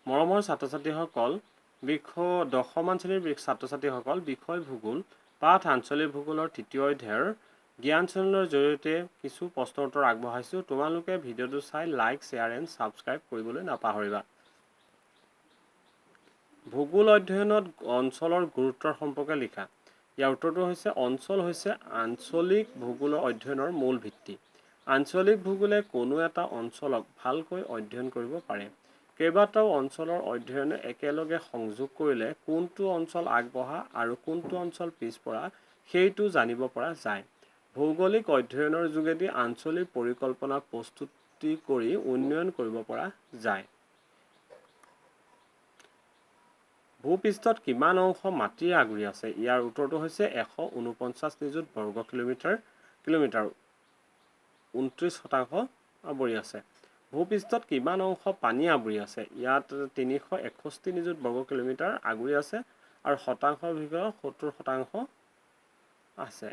মৰমৰ ছাত্ৰ ছাত্ৰীসকল, দশমমান শ্ৰেণীৰ ছাত্ৰ ছাত্ৰীসকল, বিষয় ভূগোল পাঠ আঞ্চলিক ভূগোলৰ তৃতীয় অধ্যায়ৰ জ্ঞান চেনেলৰ জৰিয়তে কিছু প্ৰশ্ন উত্তৰ আগবঢ়াইছোঁ। তোমালোকে ভিডিঅ'টো চাই লাইক, শ্বেয়াৰ এণ্ড ছাবস্ক্ৰাইব কৰিবলৈ নাপাহৰিবা। ভূগোল অধ্যয়নত অঞ্চলৰ গুৰুত্বৰ সম্পৰ্কে লিখা। ইয়াৰ উত্তৰটো হৈছে অঞ্চল হৈছে আঞ্চলিক ভূগোলৰ অধ্যয়নৰ মূল ভিত্তি। আঞ্চলিক ভূগোলে কোনো এটা অঞ্চলক ভালকৈ অধ্যয়ন কৰিব পাৰে। কেইবাটাও অঞ্চলৰ অধ্যয়নে একেলগে সংযোগ কৰিলে কোনটো অঞ্চল আগবঢ়া আৰু কোনটো অঞ্চল পিছপৰা সেইটো জানিব পৰা যায়। ভৌগোলিক অধ্যয়নৰ যোগেদি আঞ্চলিক পৰিকল্পনা প্ৰস্তুতি কৰি উন্নয়ন কৰিব পৰা যায়। ভূপৃষ্ঠত কিমান অংশ মাটিৰে আগুৰি আছে? ইয়াৰ উত্তৰটো হৈছে 149 নিযুত বৰ্গ কিলোমিটাৰ 29% আৱৰি আছে। ভূপৃষ্ঠত কিমান অংশ পানী আৱৰি আছে? ইয়াত 361 নিযুত বৰ্গ কিলোমিটাৰ আগুৰি আছে আৰু শতাংশৰ ভিতৰত 70% আছে।